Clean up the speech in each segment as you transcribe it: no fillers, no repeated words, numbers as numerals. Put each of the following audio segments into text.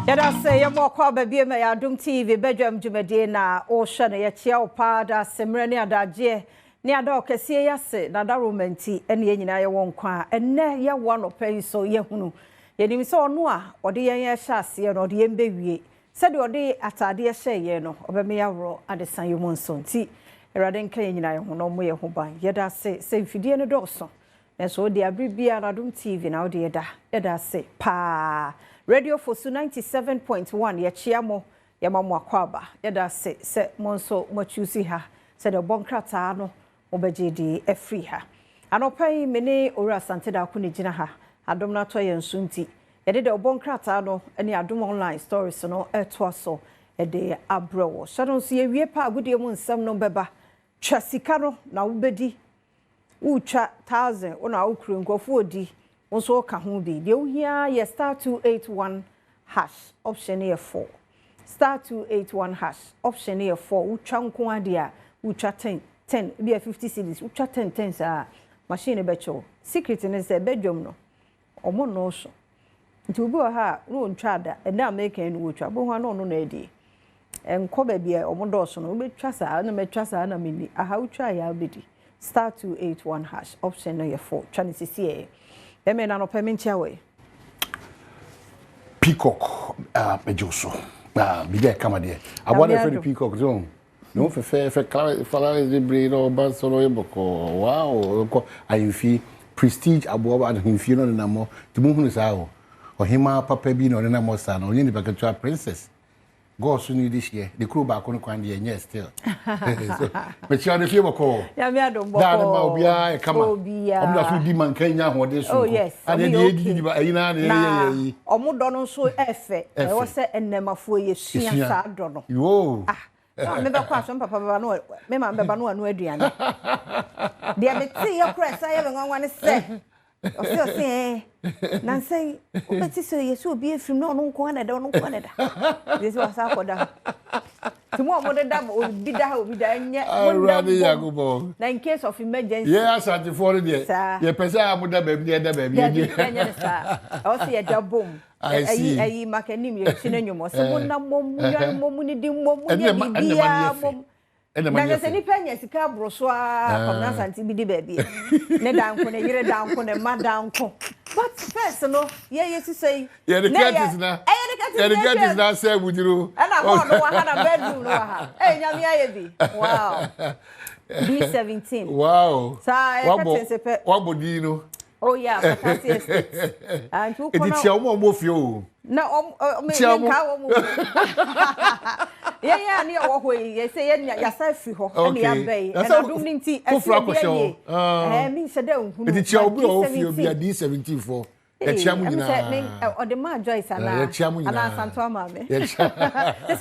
Yada say ya mo kwa baby me ya Adom TV bedwam dwumade na o hwe na ya chia opa da semre ne adaje ne ada okese ya se na da romanti ene ye nyina ye won kwa enne ya wo no pay so ye hunu ye nim se ono a ode yen ye hya ase no ode yen bewie se de ode atade ye hye ye no obeme ya woro adesan ye mon so nti erade nka ye nyina ye ho no mo ye ho ban yada se mfidie ne do so na so de abribia na Adom TV na ode yada se pa Radio Fosu 97.1 ya chiamo ya mamu akwaba yada se monso mochusi ha se de bonkrata no obejedi efri ha anopai mene ora santeda ku ne gina ha Adom na to ye nsunti yede de bonkrata no ene Adom online stories no eto so ede abrewo shadon so ye wie pa agudie mu nsam no beba twasika no na ubedi ucha 1000 ona ukru nkofo odi also ka ho bi de ohia ye star 281 hash option here 4 star 281 hash option here 4 utwa nko ade a utwa 10 bi 50 cedis utwa 10 sa machine be cho secret ne se bedwom no omo no so nti obi o ha no ntwa da e na american no utwa bo ho no na edi enko ba bia omo do so no obetwa sa na metwa sa na mini aha utwa ya obedi star 281 hash option here 4 twa ne sisi Eme na no pemintia we. Peacock mejoso. Biga kama de. Abona fe peacock zone. No fe fala de bredo bansolo yeboko. Wow, ko ayinfi prestige aboba ayinfi no na mo. Timu hunu sa ho. Ohima papa bi no na mo sa no. Onye ni bakatwa princess. Go so ni this year. The crew back on kwan de yenye still. So, but you are the favor call. Ya me Adom boko. Da ma obia e kama. Omda so di man kan nya hode so. Oh yes. Ade de di ba ayina na ye. Omodo no so efe. E wo se ennemafo ye sua sa do no. Yo. Me be kwa so papa baba no me ma beba no anu aduane. De me ti ye kura sa ye be nwanwa ne se. O se nan say o beti so ye so obi efrim no nko na da no nko na da. This was akoda. Tumo mo de da obi da nye Already Yakubo. Na in case of emergency. Yes, at the 40 day. Ye pese amuda baby da baby. O se ye da bom. Ayi makanim ye chinenyomo. Se mo na mom ni di mom ni bibia mom. Na se ni penya sika broso a komna santi bi di baby. Ne danko ne yire danko ne madanko. But first no ye si say. Ye the cat is na. Ye the cat is na say wujuru. Ana ho no wa na bedroom no ha. Eh nyame aye bi. Wow. B17. Wow. Sa e ka tensepe. Wabodi no. Oh yeah, Patasi Estate. And you come. It's your mom fio. No, me Nkawkaw. Yeah, near what way. You say yourself ho. And you bay. And I don't need to. Me said down. It's your fio be a D17 for. Or the man Joyce and I Santo Mammy. They say,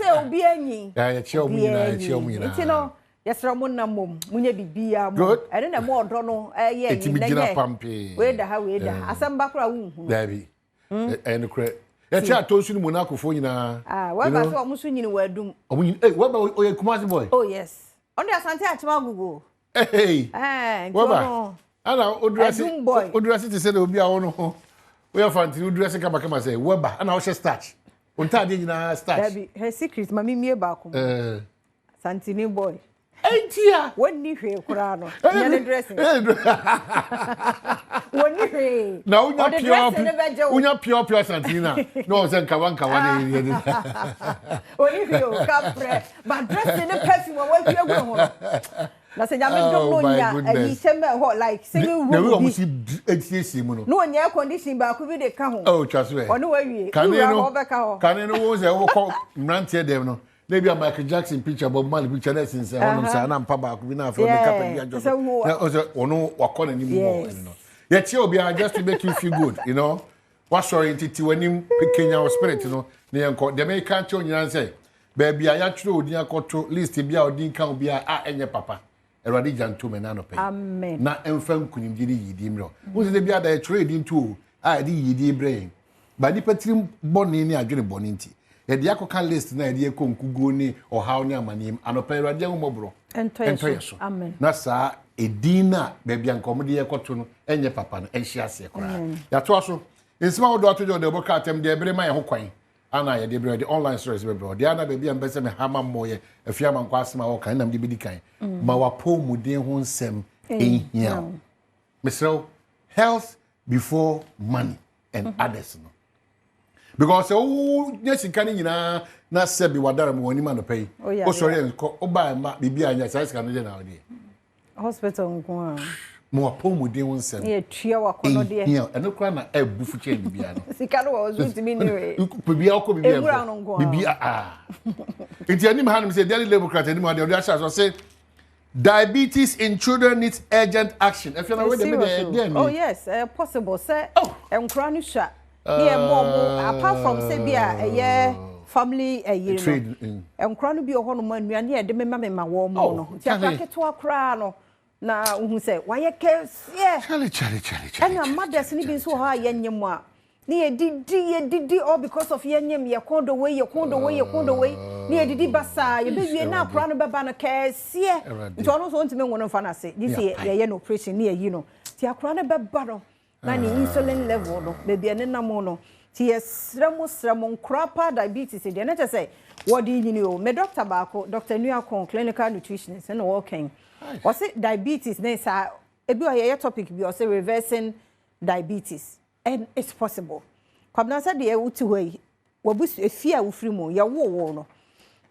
oh, be any. It's no. Yes, Ramona mum, Munya Bibia. Good. I don't know more, Dono. Yeah, it's a pumpy. Where the how we are. Some background. Baby. And the credit. That's how I told you Monaco for you now. What about Musuin were doomed? What about your Kumasi boy? Oh, yes. Only a Santa Magugo. Hey, what about? I know, dressing boy. Would dress it to say there will be our own. We are fun to dress a Kabakama say, Webber, and I'll just start. Until I start. Her secret, Mammy Mia Bakum. Santini boy. Ain't here. When you hear Kurano, you're dressing. When you hear. Now, you're pure Santina. No, Nkawkaw. When you hear Capre, but dressed in a perfume, what you're going. Na se nyame dom no nya ayi sembe ho like single room. No we see ATC mu no. No nya condition ba ko bi de ka ho. Oh trust Ono wa wie. Kan no wo se wo ko mrantie dem no. Na bia Michael Jackson picture Bob Marley picture na sinse ono sa na mpa ba ko bi na afa make up bia jo. Na ono wakọ na ni mo no. Ye tie obi just to make you feel good, you know. What sorry entity when Kenya spirit no. Na yenko de make kan cho nyina say. Ba bia ya twere odin akoto list bia odin kan bia enye papa. Eradi jantu me na no pe. Amen. Na emfam kunimgiri yidi mro. Wo se bia da trade into di yidi brain. Ba di patrim boni ni adwene boni nti. E dia koka list na e dia konkugo ni ohaw ni amanim anopa eradi ahomobro. Ento Amen. Na sa edina ba bia nkomde ye koto no enye papa no enhia se kora. Ya to aso. Nsima wo do ato de boka atem de ebre ma ye ho kwan. ana ye de the online stores be bro. The ana baby am pese me hama moye afia man kwasema wo kan na me di kan. Ma wa po muden ho nsem ehia. Mesro health before money and others no. Because yes kan nyina na sebi wadara mo wani ma no pay. O sorry ko o ba ma bibi anya sai kan de na odi. Hospital nko mo po muden ho nsem. E tua wa kono de. Yeah, eno kra na ebufu che bibia no. Sika no wo zutimi ni we. Bibia ko bibia. Bibia It's any man say daily democrat any man dey so say diabetes in children needs urgent action. If you know where they oh yes, possible say enkura ni sha. Here more apart from say bia family year no. Enkura no bi ho no manuane e de mema wo mo no. Ti akaketo akra no. Na uhu say why case yeah. Chali. And your mothers ni bi so ha yenyem a. Ni didi all because of yenyem ye kondo way ni didi basa ye be na akra no beba na case yeah. Nti ono so ntime won mfa na se. This ye no operation ni yi no. Ti akra no beba no. Na ni insulin level no baby ene na mo no. Ti sremo nkra diabetes de na say what do you know me doctor baako Dr. Nkawkaw clinical nutritionist and working. Was it diabetes na sa ebi o ye topic bi o say reversing diabetes and it's possible. Kwabna say de wuti hoyi wabusu efia wufri mu ye wo no.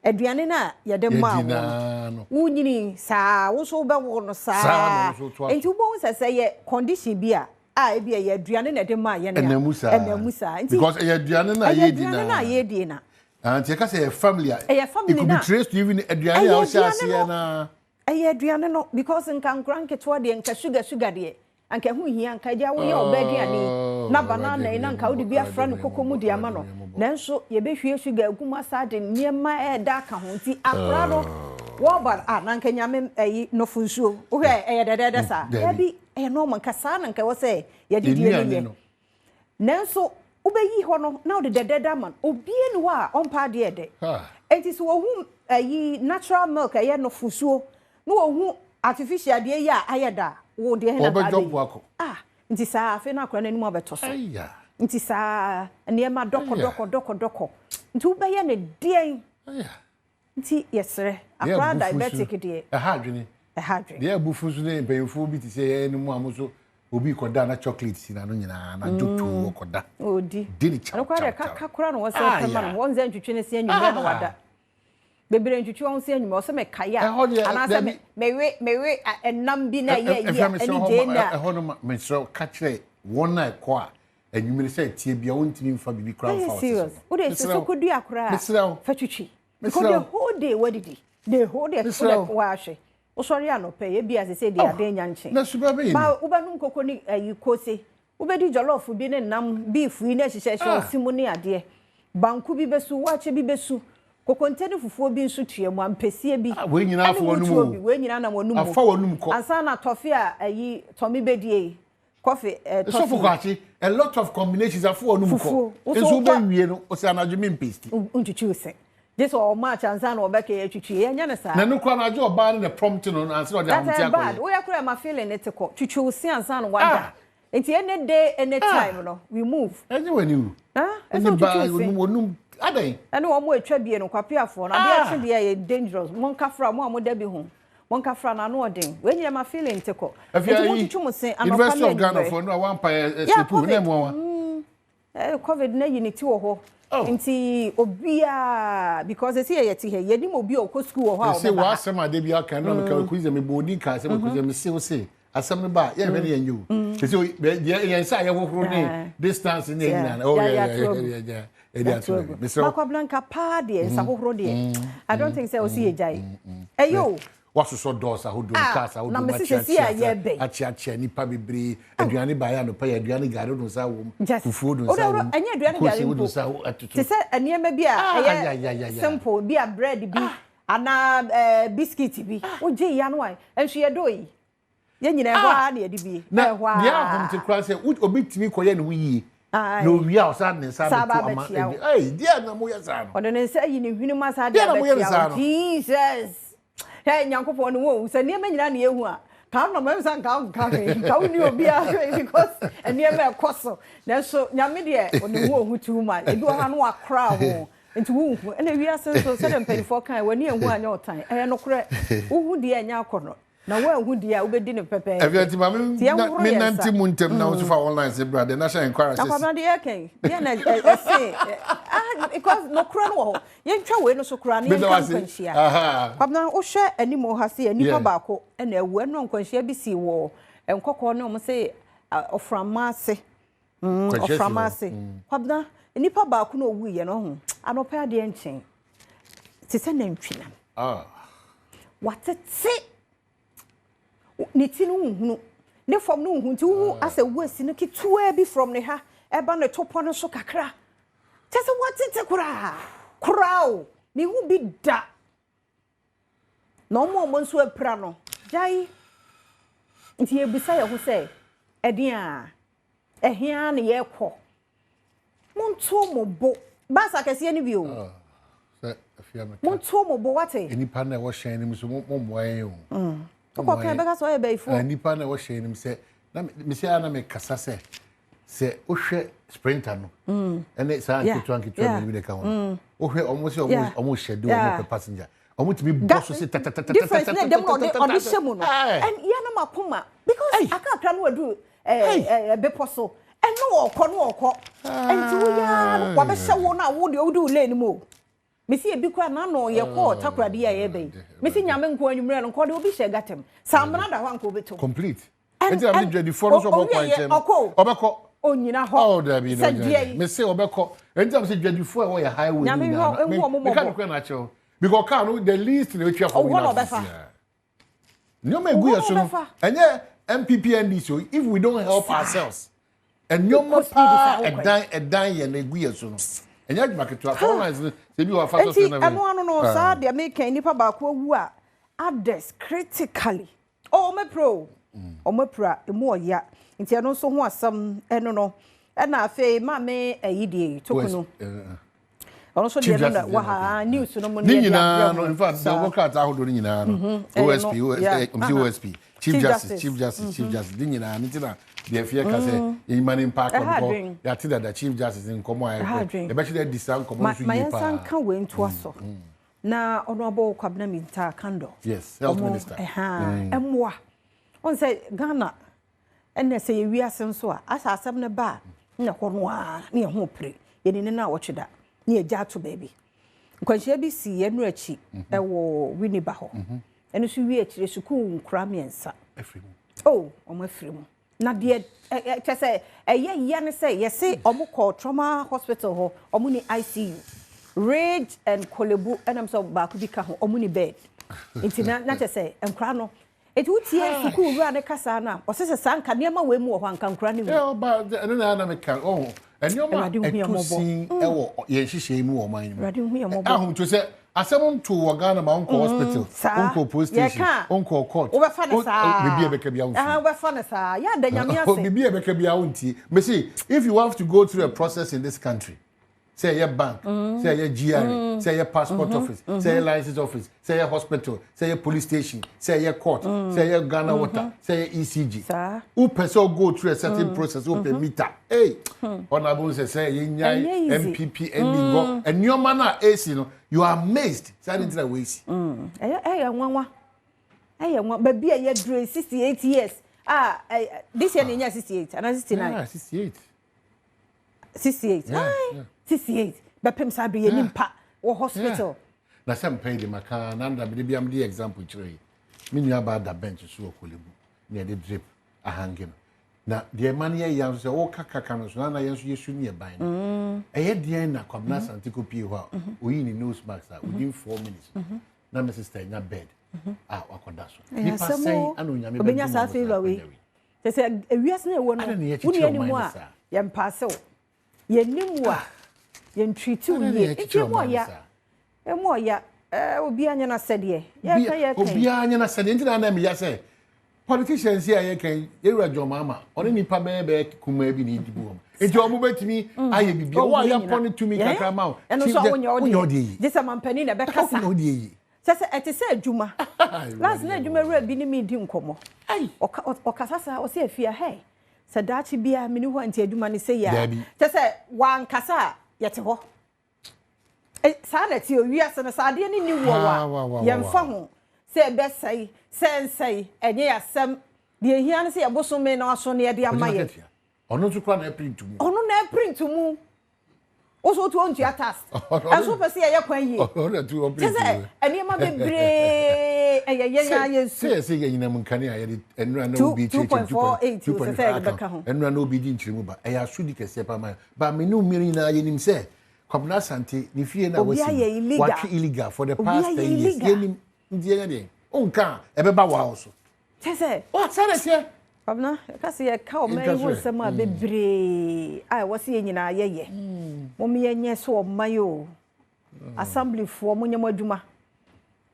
Aduane na ye de ma wo. Wunyini sa wo so be wo no sa. Enti wo bo say ye condition bi a ebi ye aduane na de ma ye na. Enamusa. Because ye aduane na ye di na. Aduane na ye di na. And you can say a family. It could be traced to even aduane ya o say na. Aduane no because nkan ketwa de nka sugar de anka hu hia anka dia wo ye obaduane na banana na nka wo de bi afra no kokomu de ama no nanso ye behwie sugar aguma sade niema da ka ho nti afra no wo ba na nka nyame no funsuo wo he dede sa ya bi no man ka sa na nka wo say ye de ye nanso ubeyi ho no na wo de dede man obie ni wa onpa de de enti so wo hu natural milk no funsuo no wo artificial de ya ayeda wo de na ba nti sa afi na akwa nanimu abeto so nti sa niema doko nti wo be ye ne den nti yesre akwa diabetic de hadwene de abufu so ne mpemfo bi ti se enimu amuso obi koda na chocolate si na no nyina na jotu koda odi dini cha akwa kakura no wo se pema no won ze ntwetwe ne se anyuma no wada bebere ntwetwe won se anyuma wo se mekaya ana se mewe enam bi na ye ani de na no mesro ka kire won na ko a anyumire se tie bia won timi mfa bibi kra fa serious wo de se so kodu akra fa twetwe because the whole day what did the whole day wa hwe wo sori anope ye bia se de ade nya nche na suba be ba wo ba num koko ni kose wo be di jollof bi ne nam beef yi na hihye simu ne ade banku bi besu wache bi besu kokontene fufuo bi nso tue mu ampesie bi we nyina afọ wonum we nyina na wonum afa wonum ko ansa na tofe a tomi bedie coffee so for kwachi a lot of combinations afọ wonum ko enso be wie no o se anadwo mi paste untwitwi ose this all match ansa na obeke ye twitwi ye nya ne sa na no kwa na jo ba ne prompt no ansa o de amutia ko bad we yakura ma feeling it ko twitwi ose ansa na wada enti any day any time no we move anywhere you any ba wonum adai ene wo mo etwa bie no kwapiafo na bia twe bia ye dangerous mon kafra mo amoda bi ho mon kafra na no odin we nyɛ ma feeling teko enti mo twitwu mo se anɔpa University of Ghana for no one pa sleep na mo wa covid na unity wo ho enti obia because they say yeti he yedi mo obi okɔ school wo ho a say wa asem ade bi aka no ka kuize me bodi ka asem kuize me say asem ba ye me ne yanyu say ye say ye hohoro ne distance ne nyina oh yeah Makwa Blanca pa de sahohoro de I don't think say o si ejai eyo waso so doors ahodo kasa ahodo ma achi nipa bebre aduane ba ya no pa aduane gare no sa wo fufuo do sa wo anya aduane gare no sa wo atutu se se aniema bi a simple bi a bread bi ana biscuit bi o je ya no ai enso ye do yi ye nyina hwa na ye di bi na hwa ya hom te kra se obi timi koye ne wo yi no we are sad ne sad to ama dia na mo yesa no odo ne se yi ne hwinu ma sad dia Jesus hey nyankopon no wo se ne ma nyina na ehu a Kan no me san kan uni obia because eni e me koso na so nyame de oni hu ohu too much edu ha no akra ho nti hu ena wi ase so se dem penifo kan wani ehu anya otan no kure hu de anya akono na wa hu de a obedi ne pepe evianti ma me nanti muntem na so fa online se brother na sha inquire na kwa de eken ye na say because no kura no ho ye ntwa we no so kura ne nkwanhia kwabna wo hwe animo ha se anipa baako na ewu eno nkwanhia bi si wo Nkawkaw no mo say Oframase Oframase kwabna anipa baako no owu ye no ho anopa ade enchen ti se na ntwina watete ni ti no hunu ne fom no hunu ti hu asa wasi no kitua bi from ne ha eba no topo no so kakra tese watete kurao mi hu bi da no mo nso apra no jai nti ebisa ye ho se edin a ehia ne ye kɔ monto mo bo basa kese ni bi o monto mo bo wate enipa na wo hyen ni so mo moyen o ko kan be ka so e be ifo enipa na wo hyen ni se na me se ana me kasa se o hwɛ sprinter no ene sa kitwa ni bi de ka ho o hwɛ omo se omo schedule omo pe passenger omo timi boss so se difference na dem no on the shemu no and ya na makoma because aka atwa no adu be poso eno okɔ enti wo ya wa be hye wo na wo de wo du lane mo mesi ebi kwa na no ye kɔ takrade ya ye be mesi nyame nko anwumre no kɔ de obi hye gatem samna da hwan ko beto complete enti am de the forum so bo kwanche obekɔ onyina ho oh there be no mesi obekɔ enti am se dwadifo e wo ya highway nyame me ka no na chew because car no the least na etwa for we no me gu yeso no enye MPPND so if we don't help ourselves and your pa edan ye na gu yeso no enya adwumaketo for se bi wa fa so se na be eno no sa de make nipa ba ko wu a others critically me pro emu oya nti eno so ho asam eno no na afi ma me ayidie tokunu ono so de no wa ha news no mo ni nyina no in fact the workout ahodo ni nyina no OSP Chief Justice ni nyina ni tina de fie ka se yimani park ko ya ti da Chief Justice nkomo ayi e be chide disan nkomo so yi pa ma yansan ka we nto aso na ono abo kwabna minta kando yes health minister emwa on say Ghana enne se ye wiase nso a asasem ne ba na kono a na ye ho pre ye ni na wo tweda na ye ja to baby nkwanhia bi si ye no achi e wo winiba ho eno so wi akire suku nkura miensa afrimu omo afrimu na de kese ye ne se ye se omo call trauma hospital ho omo ni ICU rage and kolebu enam so ba ku bi ka ho omo ni bed nti na kese nkura no eti utie suku wura ne kasa na o se sanka ne ma we mu ho anka nkura ni mu ba eno na me ka enyoma ekusin ewo ye hihye mu wo man ni rade hu ye mo ahum to se asem to wo Ghana ma onko hospital onko police station onko court wo be fa ne sa bibi ebeka bia wo wo be fa ne sa ya da nyame ase bibi ebeka bia wo nti me say if you have to go through a process in this country say your bank say your GRA say your passport office say your license office say your hospital say your police station say your court say your Ghana water say your ECG who person go through a certain process who per meter hey honorable say you nyai MPP go and your man na AC no you are amazed say didn't that way see nwanwa ba bia ye dre 68 years this year nya 68 and 69 68 68 bepem sabe ye nimpa wo hospital na sem pay de maka na nda be biam de example chire me nua ba da bench so okolebu na de drip ahangem na de man ye yan so wo kaka no so na yenso yesu ni e ban no eye de na kwabna santiko pie ho oyi ni nose mask within 4 minutes na my sister nya bed wakoda so ni pasai anu nya me be nya sa favor we se ewiase na ewo no woni animu a ye mpase wo ye nimu a ye ntreatu ye emo ya obi anya na sede ye kan obi anya na sede ntina na me ya say politicians here ye kan ye rajo mama oni nipa be kuma bi ni dibu enti omo betimi aye bibia wo ya poni to me kakra ma eno so wonye odi this man pani na be kasa Sese ete se adwuma. Last na adwuma wura bi ni mi di nkomo. Ai okasasa o se afia hey. Se daachi bia me ni ho anti adwuma ni se ya. Sese wan kasa yete ho. Sa na ti owiase na sa de ni wo wa. Yemfa ho. Se be sai, sensei enye yasem de ehia ne se yebosome na aso ne de amaye. Ono tu kwa na print mu. Ono na print mu. Also to on your task. And so per se ya kwan yi. Ono tu on print. Eni ma bebre ye say nyina mun kan ya ye enura na obi cheche 2.48 say be ka ho. Enura na obi di nchirimu ba. E ya sudi kese pa ma. Ba me no mmiri na ye nim say Kwabena Asante ni fie na wasi. What illegal for the past 10 years. Ye nim ndiye de. Onka e be ba wa also. Say oh say say Kwabena kasi ye ka o me wo sama bebre. Ai wasi ye nyina ye. Mo me nye so o mayo. Assembly fo mo nyam adwuma.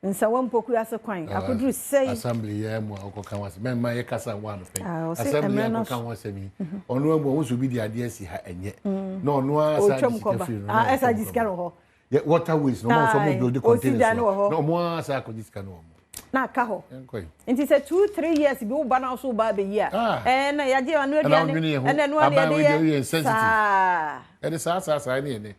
Nsa wampoku ase kwan akoduru sei assembly ye mo akoka wase men ma ye kasa one pe assembly akoka wase mi onu amo wo so bi di ade asi ha enye no onu asa discovery asa discovery ho ye waterways no mo so mo build containers no mo asa akodiscovery no na ka ho nti se 2-3 years bi wo ba na so ba be yi a na ya je anu aduane anu ade ye sensitive e de sa ni ene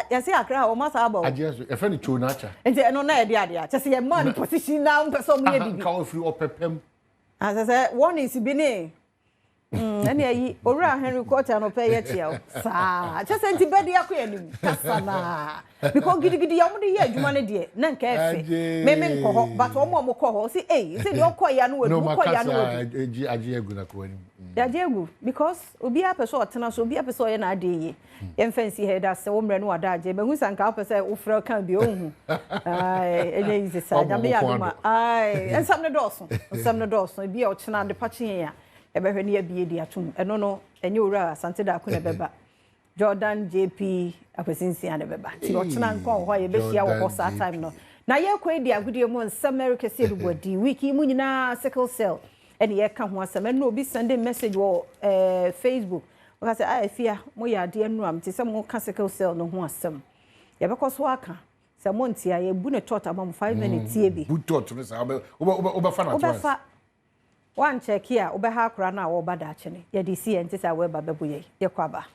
ya say akra o masa aba o ajesu e fe ni cho na acha enti eno na ye de ade a chese ye man position na person me bibi Nkawkaw Oframase opepem asase one is bi ni ene ayi owura Henry Quarter no pe ye chia o sa chese enti bedi akwa anim kasa na because gidigidi ya mo de ye adwuma ne de na nka efe me nko ho but o mo ko ho say say de okoya no wadu okoya no wadu aje egu na ko anim ya jegu because obi a person otena so obi a person ye na ade ye em fancy head as wo mre no wada aje be hu sanka person ofra kan bi ohun ai enye ise sa ja be ya duma ai ensam ne doso bi a otena de pache ya e be hwe ne ya bi di atum eno no enye owura Asante da ko ne beba Jordan JP akwesinsi ane beba ti otena nko ho ye be hia wo sa time no na ye kwai di agudie mo America se do body wiki mu nyina sickle cell ene ye ka ho asem ene obi send message wo Facebook o say ah afia mo ya de enu am ti se mo ka sickle cell no ho asem ye be koso aka se mo ntia ye bu ne tot am 5 minutes ye bi bu tot no say oba fa na oba fa one check here oba ha kra na wo bada ache ne ye di see enti say we ba bebu ye kwaba